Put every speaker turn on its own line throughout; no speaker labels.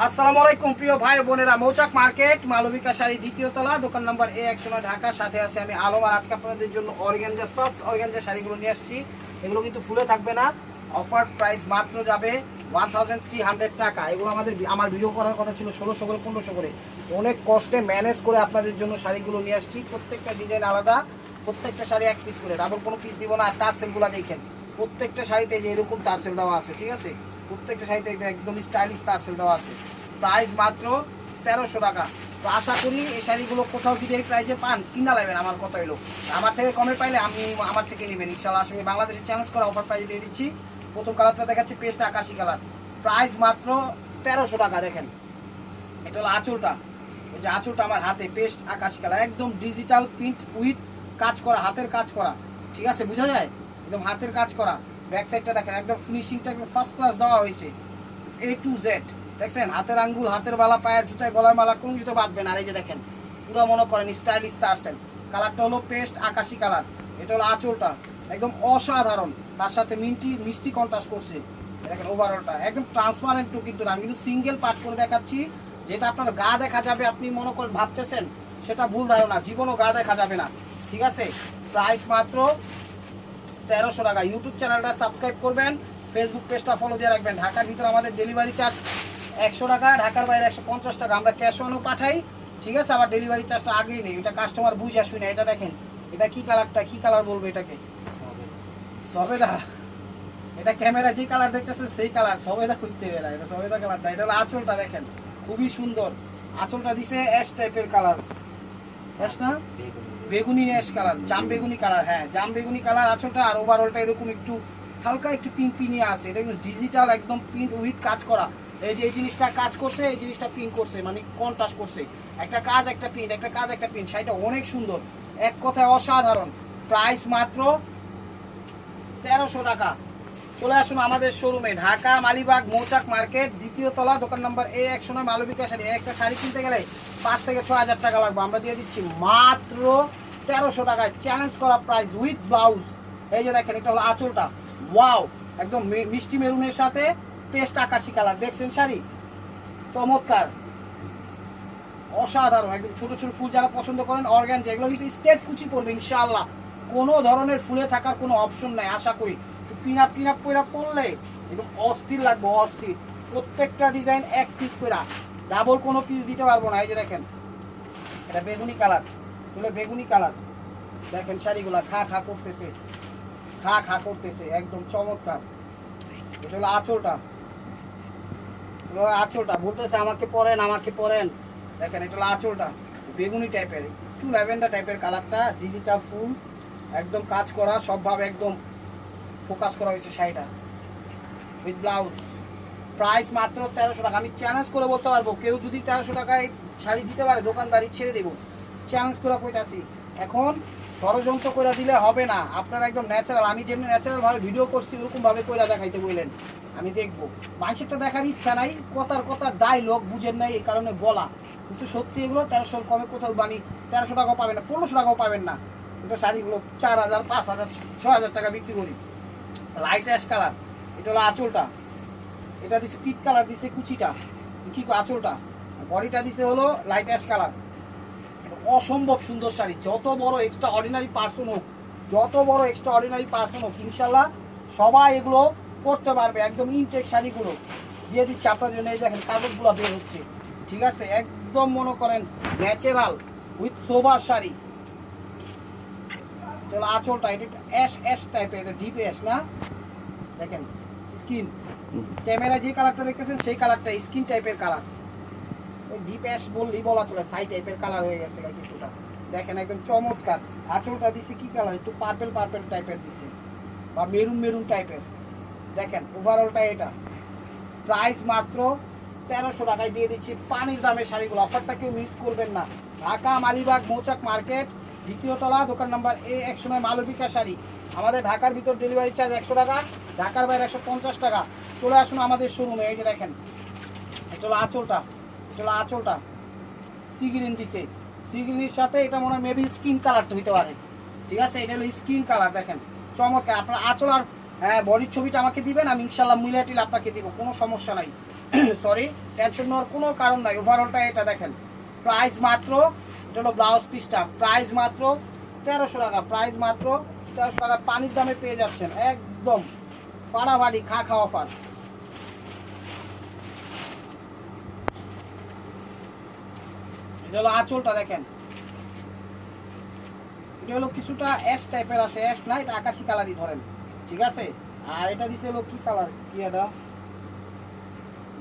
আসসালামু আলাইকুম প্রিয় ভাই বোনেরা, মৌচাক মার্কেট মালবিকা শাড়ি দ্বিতীয় তলা, দোকান নম্বর A109 ঢাকা। সাথে আছে আমি আলম। আর আজকে আপনাদের জন্য অর্গানজা সফট অর্গানজা শাড়িগুলো নিয়ে আসছি। এগুলো কিন্তু ফুলে থাকবে না, অফার প্রাইস মাত্র যাবে 1300 টাকা। এগুলো আমার ভিডিও করার কথা ছিল 1600 করে 1500 করে, অনেক কষ্টে ম্যানেজ করে আপনাদের জন্য শাড়িগুলো নিয়ে আসছি। প্রত্যেকটা ডিজাইন আলাদা, প্রত্যেকটা শাড়ি এক পিস করে, ডাবল কোনো পিস দিব না। আর টার্সেলগুলো দেখেন, প্রত্যেকটা শাড়িতে যে এরকম টার্সেল দেওয়া আছে, ঠিক আছে? প্রত্যেকটা শাড়িতে একদম স্টাইলিশ টার্সেল দেওয়া আছে। প্রাইস মাত্র 1300 টাকা। তো আশা করি এই শাড়িগুলো কোথাও যদি এই প্রাইসে পান কিনা লাগবেন। আমার কথা হলো আমার থেকে কমে পাইলে আমি আমার থেকে নেবেন ইনশাল্লাহ। আসলে বাংলাদেশে চ্যালেঞ্জ করা অফার প্রাইস দিয়ে দিচ্ছি। প্রথম কালারটা দেখাচ্ছি পেস্ট আকাশি কালার, প্রাইস মাত্র 1300 টাকা। দেখেন এটা হলো আঁচলটা, এই যে আঁচলটা আমার হাতে পেস্ট আকাশি কালার, একদম ডিজিটাল প্রিন্ট উইথ কাজ করা, হাতের কাজ করা, ঠিক আছে? বোঝা যায় একদম হাতের কাজ করা। ব্যাক সাইডটা দেখেন, একদম ফিনিশিংটা একদম ফার্স্ট ক্লাস দেওয়া হয়েছে, A to Z। দেখছেন হাতের আঙ্গুল, হাতের বালা, পায়ের জুতায়, গলার মালা, কোনো জুতো বাঁধবে না। আর এই যে দেখেন পুরো মনে করেন স্টাইলিশ টার্সেল। কালারটা হলো পেস্ট আকাশি কালার। এটা হলো আঁচলটা, একদম অসাধারণ, তার সাথে মিষ্টি কন্ট্রাস্ট করছে। দেখেন ওভারঅলটা একদম ট্রান্সপারেন্ট টু, কিন্তু আমি কিন্তু সিঙ্গেল পার্ট করে দেখাচ্ছি। যেটা আপনার গা দেখা যাবে, আপনি মনে করেন ভাবতেছেন, সেটা ভুল ধারণা, জীবনও গা দেখা যাবে না, ঠিক আছে? প্রাইস মাত্র 1300 টাকা। ইউটিউব চ্যানেলটা সাবস্ক্রাইব করবেন, ফেসবুক পেজটা ফলো দিয়ে রাখবেন। ঢাকার ভিতরে আমাদের ডেলিভারি চার্জ 100 টাকা, ঢাকার বাইরে 150 টাকা। আমরা ক্যাশ অনও পাঠাই, ঠিক আছে? আবার ডেলিভারি চার্জটা আগেই নেই, এটা কাস্টমার বুঝে আসুন। এটা দেখেন, এটা কি কালারটা, কি কালার বলবো এটাকে? সবেদা। এটা ক্যামেরা যে কালার দেখতেছে সেই কালার, সবেদা খুঁজতে হবে না, এটা সবেদা কালারটা। এটা হলো আঁচলটা, দেখেন খুবই সুন্দর। আঁচলটা দিছে অ্যাশ টাইপের কালার, অ্যাশ না বেগুনি অ্যাশ কালার, জাম বেগুনি কালার, হ্যাঁ জাম বেগুনি কালার আঁচলটা। আর ওভারঅলটা এরকম একটু হালকা একটু পিঙ্ক পিনিয়ে আছে। এটা কিন্তু ডিজিটাল একদম প্রিন্ট উইথ কাজ করা। এই যে এই জিনিসটা কাজ করছে, এই জিনিসটা প্রিন্ট করছে, মানে কন্ট্রাস্ট করছে। একটা কাজ একটা প্রিন্ট, একটা কাজ একটা প্রিন্ট। শাড়িটা অনেক সুন্দর, এক কথায় অসাধারণ। প্রাইস মাত্র 1300 টাকা। চলে আসুন আমাদের শোরুমে, ঢাকা মালিবাগ মৌচাক মার্কেট দ্বিতীয় তলা, দোকান নম্বর A109 মালবিকা শাড়ি। একটা শাড়ি কিনতে গেলে 5 থেকে 6000 টাকা লাগবে, আমরা দিয়ে দিচ্ছি মাত্র 1300 টাকায়। চ্যালেঞ্জ করা প্রাইস উইথ ব্লাউজ। এই যে দেখেন এটা হলো আঁচলটা, ওয়াও, একদম মিষ্টি মেরুনের সাথে পেস্ট আকাশি কালার। দেখছেন শাড়ি চমৎকার, অসাধারণ, একদম ছোট ছোট ফুল যারা পছন্দ করেন অর্গানজা, এগুলো কিন্তু স্টেট কুচি পড়বে ইনশাআল্লাহ। কোনো ধরনের ফুলে থাকার কোনো অপশন নাই। আশা করি পিন আপ করে পড়লে একদম অস্থির লাগবে, অস্থির। প্রত্যেকটা ডিজাইন এক পিস করে, ডাবল কোনো পিস দিতে পারবো না। এই যে দেখেন এটা বেগুনি কালার, এগুলো বেগুনি কালার। দেখেন শাড়িগুলা খা খা করতেছে, খা খা করতেছে, একদম চমৎকার। এটা হলো আঁচলটা, আঁচলটা বলতেছে আমাকে পরেন, আমাকে পরেন। দেখেন এটা হলো আঁচলটা, বেগুনি টাইপের, একটু ল্যাভেন্ডার টাইপের কালারটা, ডিজিটাল ফুল, একদম কাজ করা, সবভাবে একদম ফোকাস করা হয়েছে শাড়িটা উইথ ব্লাউজ। প্রাইস মাত্র 1300 টাকা। আমি চ্যালেঞ্জ করে বলতে পারবো, কেউ যদি 1300 টাকায় শাড়ি দিতে পারে, দোকানদারি ছেড়ে দেবো, চ্যালেঞ্জ করে কইতাছি। এখন ষড়যন্ত্র করে দিলে হবে না, আপনারা একদম ন্যাচারাল, আমি যেমনি ন্যাচারালভাবে ভিডিও করছি ওরকমভাবে কইরা দেখাইতে বললেন, আমি দেখবো। মানুষেরটা দেখার ইচ্ছা নাই, কথার ডায়লগ বুঝেন নাই, এই কারণে বলা। কিন্তু সত্যি এগুলো 1300 কমে কোথাও বানি 1300 টাকাও পাবেন না, 1500 টাকাও পাবেন না। এটা শাড়িগুলো 4000, 5000, 6000 টাকা বিক্রি করি। লাইট অ্যাশ কালার, এটা হলো আঁচলটা, এটা দিছে পিট কালার, দিছে কুচিটা কি আঁচলটা, বডিটা দিছে হলো লাইট অ্যাশ কালার। অসম্ভব সুন্দর শাড়ি, যত বড় এক্সট্রা অর্ডিনারি পার্সন হোক, যত বড় এক্সট্রা অর্ডিনারি পার্সন হোক, ইনশাল্লাহ সবাই এগুলো করতে পারবে। একদম ইনটেক শাড়িগুলো দিয়ে দিচ্ছি আপনাদের জন্য। এই দেখেন কাগজগুলো বের হচ্ছে, ঠিক আছে? একদম মনে করেন ন্যাচারাল উইথ সোবার শাড়ি। চলো আঁচলটা, এটা অ্যাশ অ্যাশ টাইপের, এটা ডিপ অ্যাশ না, দেখেন স্কিন, ক্যামেরা যে কালারটা দেখতেছেন সেই কালারটা স্কিন টাইপের কালার। ওই ডিপ অ্যাশ বললেই বলা চলে, সাই টাইপের কালার হয়ে গেছে কিছুটা। দেখেন একদম চমৎকার। আঁচলটা দিছে কি কালার, একটু পার্পেল পার্পেল টাইপের দিছে, বা মেরুন মেরুন টাইপের। দেখেন ওভারঅলটা এটা। প্রাইস মাত্র 1300 টাকায় দিয়ে দিচ্ছি পানির দামের শাড়িগুলো। অফারটা কেউ মিস করবেন না। ঢাকা মালিবাগ মৌচাক মার্কেট দ্বিতীয় তলা, দোকান নাম্বার A109 মালবিকা শাড়ি। আমাদের ঢাকার ভিতর ডেলিভারি চার্জ 100 টাকা, ঢাকার বাইরে 150 টাকা। চলে আসুন আমাদের শোরুমে। এই যে দেখেন এটা হলো আঁচলটা, এটা হলো আঁচলটা, সি গ্রিন দিছে, সি গ্রিনের সাথে এটা মনে হয় মেবি স্কিন কালারটা হইতে পারে, ঠিক আছে? এটা হলো স্কিন কালার। দেখেন চমৎকার। আপনার আঁচল আর বডির ছবিটা আমাকে দিবেন, আমি ইনশাল্লাহ মিলাটিল আপনাকে দিব, কোনো সমস্যা নাই। সরি, টেনশন নেওয়ার কোনো কারণ নাই। ওভারঅলটা এটা দেখেন, প্রাইস মাত্র, এটা হলো ব্লাউজ পিসটা, প্রাইস মাত্র 1300 টাকা, প্রাইস মাত্র 1300 টাকা। পানির দামে পেয়ে যাচ্ছেন একদম ফাড়াফাড়ি খাওয়া অফার। এটা হলো আঁচলটা দেখেন, এটা হলো কিছুটা অ্যাশ টাইপের আসে, অ্যাশ না, এটা আকাশি কালারই ধরেন, ঠিক আছে। আর এটা দিছে হলো কি কালার, কি এটা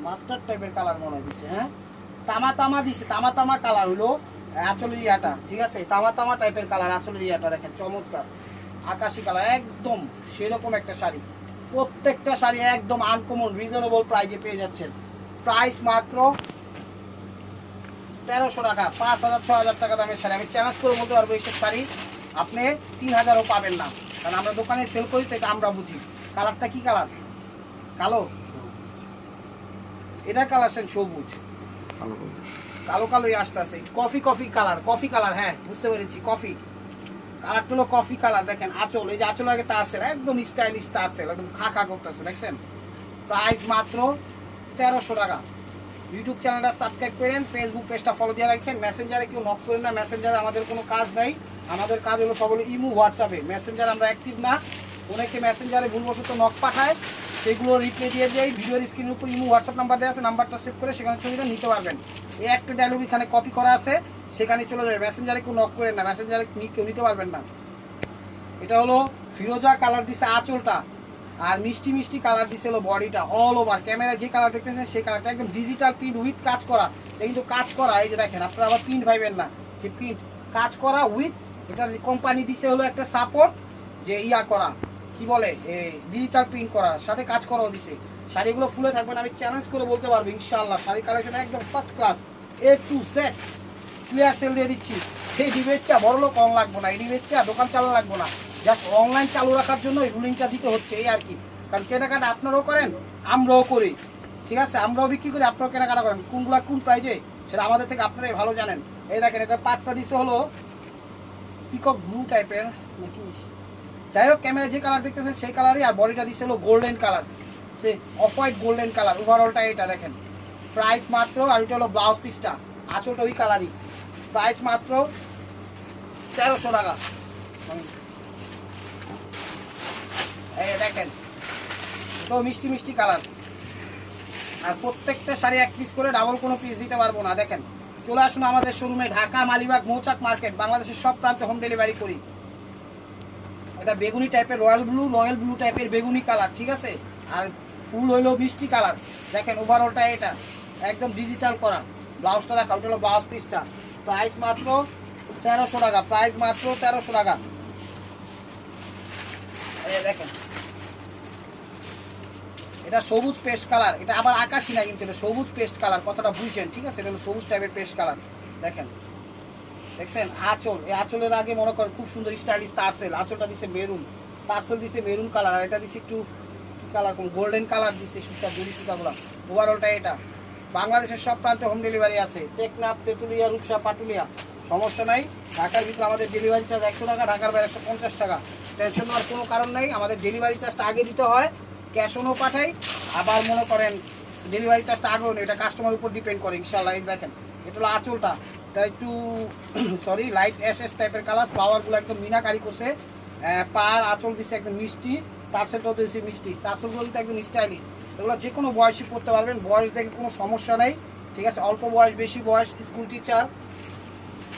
মাস্টার্ড টাইপের কালার মনে হয় দিছে, হ্যাঁ তামা দিছে, তামা কালার হলো আঁচলের ইয়াটা, ঠিক আছে, তামা টাইপের কালার আঁচলের ইয়াটা দেখেন, চমৎকার আকাশি কালার, একদম সেরকম একটা শাড়ি। প্রত্যেকটা শাড়ি একদম আনকমন রিজনেবল প্রাইসে পেয়ে যাচ্ছেন। প্রাইস মাত্র 1300 টাকা, 5000 6000 টাকা দামের শাড়ি। আমি চ্যালেঞ্জ করে বলতে পারবো এইসব শাড়ি আপনি 3000ও পাবেন না, কারণ আমরা দোকানে সেল করি তো, এটা আমরা বুঝি। কালারটা কি কালার, কালো, এটা কালার সেন সবুজ, কালোই আসতে আছে, কফি কালার, হ্যাঁ বুঝতে পেরেছি, কফি কালারটা হলো কফি কালার। দেখেন আঁচল, এই যে আঁচল আগে তারসেল, একদম স্টাইলিশ তারসেল, একদম খা করতেছে, দেখছেন। প্রাইস মাত্র 1300 টাকা। ইউটিউব চ্যানেলটা সাবস্ক্রাইব করেন, ফেসবুক পেজটা ফলো দিয়ে রাখেন। মেসেঞ্জারে কেউ নক করেন না, মেসেঞ্জারে আমাদের কোনো কাজ নাই, আমাদের কাজ হলো সব হলো ইমো হোয়াটসঅ্যাপে। মেসেঞ্জার আমরা অ্যাক্টিভ না, অনেকে মেসেঞ্জারে ভুলবশত নক পাঠায়, সেগুলো রিপ্লাই দিয়ে দেয়। ভিডিওর স্ক্রিনের উপর ইমো হোয়াটসঅ্যাপ নাম্বার দেওয়া আছে, নাম্বারটা সেভ করে সেখানে ছবিটা নিতে পারবেন। এই একটা ডায়লগ এখানে কপি করা আছে, সেখানে চলে যাবে। মেসেঞ্জারে কেউ নক করেন না, মেসেঞ্জারে কেউ নিতে পারবেন না। এটা হলো ফিরোজা কালার দিছে আঁচলটা, আর মিষ্টি কালার দিছে হলো বডিটা। অল ওভার ক্যামেরায় যে কালার দেখতেছেন সেই কালারটা একদম ডিজিটাল প্রিন্ট উইথ কাজ করা। এটা কিন্তু কাজ করা, এই যে দেখেন, আপনারা আবার প্রিন্ট ভাইবেন না, যে প্রিন্ট কাজ করা উইথ, এটা কোম্পানি দিছে হলো একটা সাপোর্ট, যে ইয়া করা কি বলে ডিজিটাল প্রিন্ট করা, সাথে কাজ করাও দিছে। শাড়িগুলো ফুলে থাকবেন, আমি চ্যালেঞ্জ করে বলতে পারবো ইনশাআল্লাহ শাড়ি কালেকশন একদম first class, A to Z clear sell দিয়ে দিচ্ছি। এই ডিবেচ্চা বড় লোক কম লাগবো না, এই ডিবেচ্চা দোকান চালা লাগবো না, জাস্ট অনলাইন চালু রাখার জন্য এই রুলিংটা দিতে হচ্ছে, এই আর কি। কারণ কেনাকাটা আপনারাও করেন, আমরাও করি, ঠিক আছে, আমরাও বিক্রি করি, আপনারাও কেনাকাটা করেন। কোনগুলা কোন প্রাইজে সেটা আমাদের থেকে আপনারাই ভালো জানেন। এই দেখেন, এটা পাটটা দিছে হলো পিকক ব্লু টাইপের নাকি, যাই হোক ক্যামেরা যে কালার দেখতেছেন সেই কালারই, আর বডিটা দিচ্ছে হলো গোল্ডেন কালার, সে অফ হোয়াইট গোল্ডেন কালার। ওভারঅলটা এটা দেখেন, প্রাইস মাত্র, আর এটা হলো ব্লাউজ পিসটা, আঁচলটা ওই কালারই, প্রাইস মাত্র 1300 টাকা। এই দেখেন, তো মিষ্টি কালার, আর প্রত্যেকটা শাড়ি এক পিস করে, ডাবল কোনো পিস দিতে পারবো না। দেখেন, চলে আসুন আমাদের শোরুমে, ঢাকা মালিবাগ মৌচাক মার্কেট, বাংলাদেশের সব প্রান্তে হোম ডেলিভারি করি। এটা বেগুনি টাইপের রয়্যাল ব্লু টাইপের বেগুনি কালার, ঠিক আছে, আর ফুল হইলো মিষ্টি কালার। দেখেন ওভারঅলটা এটা একদম ডিজিটাল করা। ব্লাউজটা দেখা, ওটা হলো ব্লাউজ পিসটা, প্রাইস মাত্র 1300 টাকা, প্রাইস মাত্র 1300 টাকা। এই দেখেন, এটা সবুজ পেস্ট কালার, এটা আবার আকাশি না কিন্তু, এটা সবুজ পেস্ট কালার, কথাটা বুঝছেন, ঠিক আছে, এটা হলো সবুজ টাইপের পেস্ট কালার। দেখেন, দেখছেন আঁচল, এই আঁচলের আগে মনে করেন খুব সুন্দর স্টাইলিশ তারসেল, আঁচলটা দিছে মেরুন, তারসেল দিছে মেরুন কালার, আর এটা দিছে একটু কি কালার, কোন গোল্ডেন কালার দিছে সুতা, জরি সুতাগুলো। ওভারঅলটা এটা বাংলাদেশের সব প্রান্তে হোম ডেলিভারি আছে, টেকনাফ, তেঁতুলিয়া, রূপসা, পাটুলিয়া, সমস্যা নাই। ঢাকার ভিতরে আমাদের ডেলিভারি চার্জ 100 টাকা, ঢাকার বাইরে 150 টাকা। টেনশন নেওয়ার কোনো কারণ নাই, আমাদের ডেলিভারি চার্জটা আগে দিতে হয়, ক্যাশ অনও পাঠাই, আবার মনে করেন ডেলিভারি চার্জটা আগেও নেই, এটা কাস্টমার উপর ডিপেন্ড করে ইনশাল্লাহ। এই দেখেন, এটা হলো আঁচলটা, এটা একটু সরি লাইট অ্যাশেস টাইপের কালার, ফ্লাওয়ারগুলো একদম মিনাকারি করছে, পার আঁচল দিচ্ছে একদম মিষ্টি, টার্সেলটাও দিচ্ছে মিষ্টি, টার্সেলগুলো কিন্তু একদম স্টাইলিশ। এগুলো যে কোনো বয়সই পড়তে পারবেন, বয়স দেখে কোনো সমস্যা নেই, ঠিক আছে, অল্প বয়স, বেশি বয়স, স্কুল টিচার,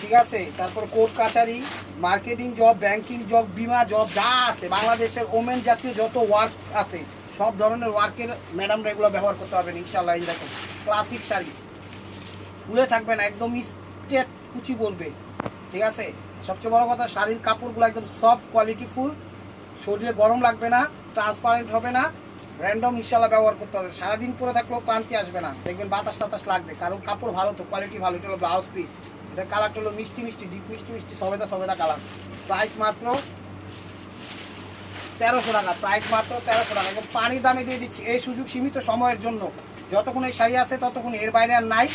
ঠিক আছে, তারপর কোর্ট কাচারি, মার্কেটিং জব, ব্যাংকিং জব, বিমা জব, যা আছে বাংলাদেশের ওমেন জাতীয় যত ওয়ার্ক আছে সব ধরনের ওয়ার্কের ম্যাডামরা এগুলো ব্যবহার করতে পারবেন ইনশাল্লাহ। এই দেখেন ক্লাসিক শাড়ি, ফুলে থাকবে না, একদম স্ট্রেট কুচি বলবে, ঠিক আছে। সবচেয়ে বড় কথা, শাড়ির কাপড়গুলো একদম সফট কোয়ালিটি ফুল, শরীরে গরম লাগবে না, ট্রান্সপারেন্ট হবে না, র্যান্ডম ইনশাল্লাহ ব্যবহার করতে হবে। সারাদিন পরে থাকলেও ক্লান্তি আসবে না, দেখবেন বাতাস টাতাস লাগবে, কারণ কাপড় ভালো তো, কোয়ালিটি ভালো। এটা হলো ব্লাউজ পিস, এটা কালারটা হলো মিষ্টি ডিপ মিষ্টি সবেদা কালার। প্রাইস মাত্র 1300 টাকা, প্রাইস মাত্র 1300 টাকা, এবং পানির দামে দিয়ে দিচ্ছি। এই সুযোগ সীমিত সময়ের জন্য, যতক্ষণ এই শাড়ি আছে ততক্ষণ, এর বাইরে আর নাই,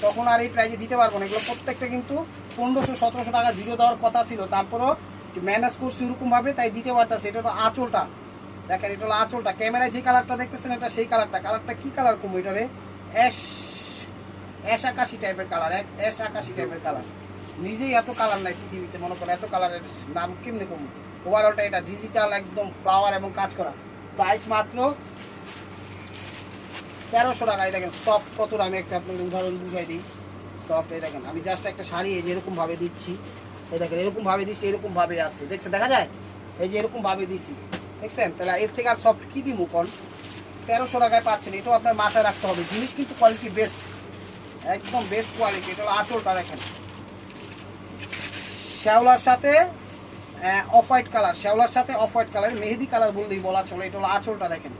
তখন আর এই প্রাইজে দিতে পারবো না। এগুলো প্রত্যেকটা কিন্তু 1500-1700 টাকা ভিডিও দেওয়ার কথা ছিল, তারপরও ম্যানেজ করছি এরকমভাবে, তাই দিতে পারতেছে। এটা হলো আঁচলটা, দেখেন, এটা হলো আঁচলটা, ক্যামেরায় যে কালারটা দেখতেছেন এটা সেই কালারটা। কালারটা কি কালার কম, এটা রে অ্যাশ আকাশি টাইপের কালার, অ্যাশ আকাশি টাইপের কালার। নিজেই এত কালার নাই পৃথিবীতে, মনে করেন এত কালারের নাম কেমনি কম। ওভারঅলটা এটা ডিজিটাল একদম ফ্লাওয়ার এবং কাজ করা। প্রাইস মাত্র 1300 টাকায়। দেখেন সফট কত, আমি একটা আপনাকে উদাহরণ বুঝাই দিই। সফট এই দেখেন, আমি জাস্ট একটা শাড়ি এই যে এরকমভাবে দিচ্ছি, এই দেখেন এরকমভাবে দিচ্ছি, এরকমভাবে আসছে, দেখছেন দেখা যায়, এই যে এরকমভাবে দিচ্ছি, দেখছেন। তাহলে এর থেকে আর সফট কী দিমু কোন? 1300 টাকায় পাচ্ছেন। এটাও আপনার মাথায় রাখতে হবে, জিনিস কিন্তু কোয়ালিটি বেস্ট, একদম বেস্ট কোয়ালিটি। এটা হলো আঁচলটা দেখেন, শ্যাওলার সাথে অফ হোয়াইট কালার, শ্যাওলার সাথে অফ হোয়াইট কালার, মেহেদি কালার বললেই বলা চলে। এটা হলো আঁচলটা দেখেন,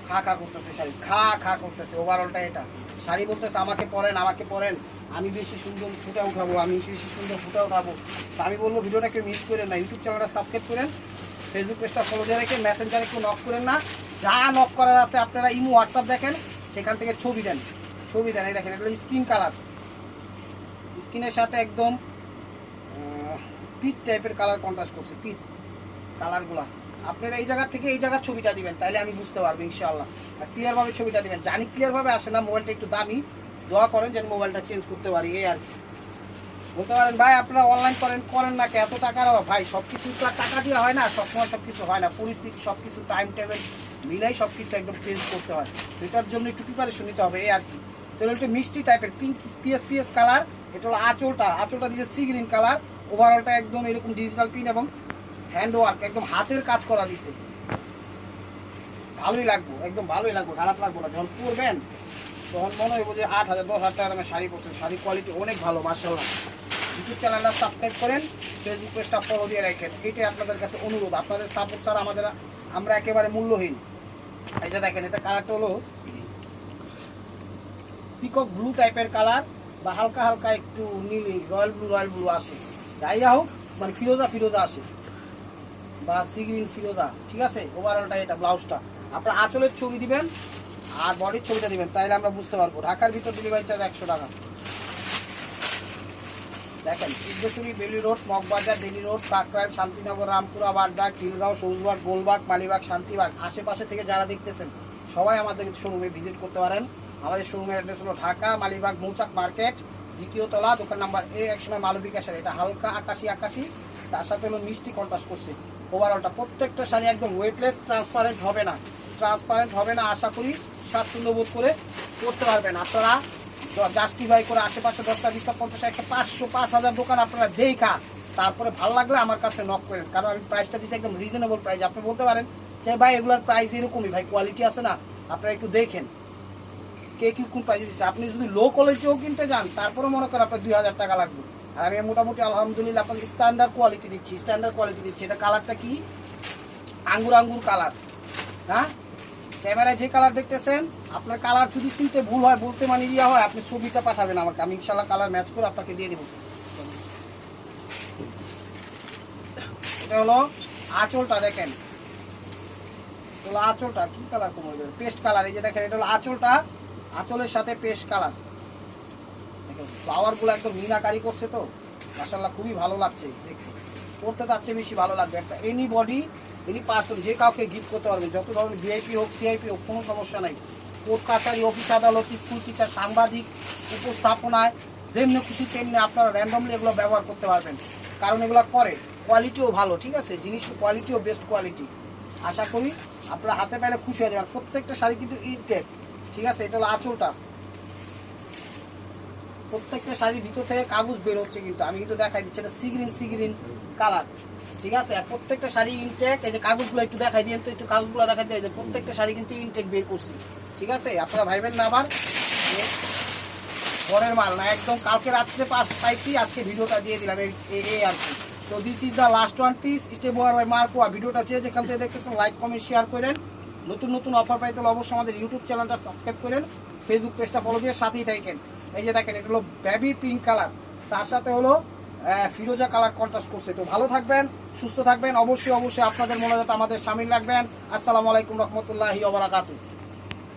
খা খা করতেছে শাড়ি, খা খা করতেছে। ওভারঅলটা এটা শাড়ি বলতেছে আমাকে পরেন, আমাকে পরেন, আমি বেশি সুন্দর ফুটে উঠাবো, আমি বেশি সুন্দর ফুটে উঠাবো। তো আমি বলবো ভিডিওটাকে মিস করেন না, ইউটিউব চ্যানেলটা সাবস্ক্রাইব করেন, ফেসবুক পেজটা ফলো দিয়ে রেখে মেসেঞ্জারে কেউ নক করেন না। যা নক করার আছে আপনারা ইমো হোয়াটসঅ্যাপ দেখেন, সেখান থেকে ছবি দেন, ছবি দেন। এই দেখেন এটা স্কিন কালার, স্কিনের সাথে একদম পিট টাইপের কালার কন্ট্রাস্ট করছে, পিট কালারগুলা। আপনারা এই জায়গা থেকে এই জায়গার ছবিটা দিবেন, তাইলে আমি বুঝতে পারবো ইনশাআল্লাহ। আর ক্লিয়ারভাবে ছবিটা দিবেন, জানি ক্লিয়ারভাবে আসে না, মোবাইলটা একটু দামি, দোয়া করেন যেন মোবাইলটা চেঞ্জ করতে পারি। এই আর কি বলতে পারেন ভাই আপনারা অনলাইন করেন না, এত টাকার ভাই সব কিছু তো আর টাকা দিয়ে হয় না, সবসময় সব কিছু হয় না, পরিস্থিতি সব কিছু টাইম টেবিল মিলাই সব কিছু একদম চেঞ্জ করতে হয়। সেটার জন্য একটু প্রিপারেশন নিতে হবে, এই আর কি। তাহলে একটু মিষ্টি টাইপের পিঙ্ক পিএস কালার। এটা হলো আঁচলটা দিয়েছে সি গ্রিন কালার, ওভারঅলটা একদম এরকম ডিজিটাল প্রিন্ট এবং হ্যান্ড ওয়ার্ক, একদম হাতের কাজ করা দিছে। ভালোই লাগবো, একদম ভালোই লাগবো, খারাপ লাগবো না। যখন পরবেন তখন মনে হইব যে 8000 10,000 টাকার দামে শাড়ি পরছেন। শাড়ির কোয়ালিটি অনেক ভালো মাশাআল্লাহ। ইউটিউব চ্যানেলটা সাবস্ক্রাইব করেন, ফেসবুক পেজটা ফলো দিয়ে রাখেন, এটাই আপনাদের কাছে অনুরোধ। আপনাদের সাপোর্ট ছাড়া আমরা একেবারে মূল্যহীন। এটা দেখেন, এটা কালারটা হলো পিকক ব্লু টাইপের কালার, বা হালকা হালকা একটু নীলি রয়্যাল ব্লু আসে, যাই হোক মানে ফিরোজা আসে, বা সি গ্রিন ফিরোজা, ঠিক আছে। ওভারঅলটা এটা ব্লাউজটা আপনার আঁচলের ছবি দিবেন আর বডির ছবিটা দিবেন, তাইলে আমরা বুঝতে পারবো। ঢাকার ভিতর ডেলিভারি চার্জ 100 টাকা। দেখেন সিদ্ধেশ্বরী, বেলি রোড, মগবাজার, বেলি রোড, কাকরাইল, শান্তিনগর, রামপুরা, বাড্ডা, খিলগাঁও, সবুজবাগ, গোলবাগ, মালিবাগ, শান্তিবাগ, আশেপাশে থেকে যারা দেখতেছেন সবাই আমাদের শোরুমে ভিজিট করতে পারেন। আমাদের শোরুমের অ্যাড্রেস হলো ঢাকা মালিবাগ মৌচাক মার্কেট, 2য় তলা, দোকান নাম্বার A 109, মালবিকা শাড়ি। এটা হালকা আকাশি, তার সাথে হলো মিষ্টি কন্ট্রাস্ট করছে। ওভারঅলটা প্রত্যেকটা শাড়ি একদম ওয়েটলেস, ট্রান্সপারেন্ট হবে না। আশা করি স্বাচ্ছন্দ্য বোধ করে করতে পারবেন আপনারা। জাস্টিফাই করে আশেপাশে 10টা 20টা 50 একটা 500 5000 দোকান আপনারা দেখা তারপরে ভালো লাগলে আমার কাছে নক করেন, কারণ আমি প্রাইসটা দিচ্ছি একদম রিজনেবল প্রাইস। আপনি বলতে পারেন যে ভাই এগুলোর প্রাইস এরকমই, ভাই কোয়ালিটি আছে না, আপনারা একটু দেখেন কে কি কোন প্রাইসে দিচ্ছে। আপনি যদি লো কোয়ালিটিও কিনতে যান তারপরে মনে করেন আপনার 2000 টাকা লাগবে, আর আমি মোটামুটি আলহামদুলিল্লাহ আপনাকে স্ট্যান্ডার্ড কোয়ালিটি দিচ্ছি। এটা কালারটা কি আঙ্গুর কালার, হ্যাঁ ক্যামেরায় যে কালার দেখতেছেন, আপনার কালার যদি চিনতে ভুল হয়, বলতে মানে ইয়া হয়, আপনি ছবিটা পাঠাবেন আমাকে, আমি ইনশাল্লাহ কালার ম্যাচ করে আপনাকে দিয়ে দেবো। এটা হলো আঁচলটা দেখেন, আঁচলটা কি কালার কম হয়ে যাবে, পেস্ট কালার। এই যে দেখেন এটা হলো আঁচলটা, আঁচলের সাথে পেস্ট কালার। দেখেন ফ্লাওয়ারগুলো একদম মিনাকারি করছে, তো মাশাআল্লাহ খুবই ভালো লাগছে দেখতে, পড়তে তার চেয়ে বেশি ভালো লাগবে। একটা এনি পার্সন যে কাউকে গিফট করতে পারবেন, যত ধরনের ভিআইপি হোক সিআইপি হোক, কোনো সমস্যা নাই। কোর্ট কাছারি, অফিস আদালত, স্কুল টিচার, সাংবাদিক, উপস্থাপনায় যেমনি খুশি তেমনি আপনারা র্যান্ডমলি এগুলো ব্যবহার করতে পারবেন, কারণ এগুলো করে কোয়ালিটিও ভালো, ঠিক আছে, জিনিসের কোয়ালিটিও বেস্ট কোয়ালিটি। আশা করি আপনারা হাতে পেলে খুশি হয়ে যাবেন। প্রত্যেকটা শাড়ি কিন্তু ইনটেক, ঠিক আছে। এটা হলো আঁচলটা, প্রত্যেকটা শাড়ির ভিতর থেকে কাগজ বের হচ্ছে, কিন্তু আমি কিন্তু দেখাই দিচ্ছি, এটা সি গ্রিন কালার, ঠিক আছে। আর প্রত্যেকটা শাড়ি ইনটেক। এই যে কাগজগুলো একটু দেখাই দিন তো, একটু কাগজগুলো দেখাই দিয়ে, প্রত্যেকটা শাড়ি কিন্তু ইনটেক বের করছি, ঠিক আছে। আপনারা ভাইবেন না আবার পরের মাল না, একদম কালকে রাত্রে পাইছি, আজকে ভিডিওটা দিয়ে দিলাম এই আর কি। তো this is the last one piece, step ওয়ার বাই মার্কোয়া। ভিডিওটা চেয়ে যেখান থেকে দেখতেছেন লাইক কমেন্ট শেয়ার করেন। নতুন অফার পাইতে হলে অবশ্যই আমাদের ইউটিউব চ্যানেলটা সাবস্ক্রাইব করেন, ফেসবুক পেজটা ফলো দিয়ে সাথেই থাকেন। এই যে দেখেন এটা হলো বেবি পিঙ্ক কালার, তার সাথে হলো ফিরোজা কালার কন্ট্রাস্ট করছে। তো ভালো থাকবেন, সুস্থ থাকবেন, অবশ্যই আপনাদের মনে যাতে আমাদের সামিল রাখবেন। আসসালামু আলাইকুম রহমতুল্লাহি ওয়া বারাকাতুহু।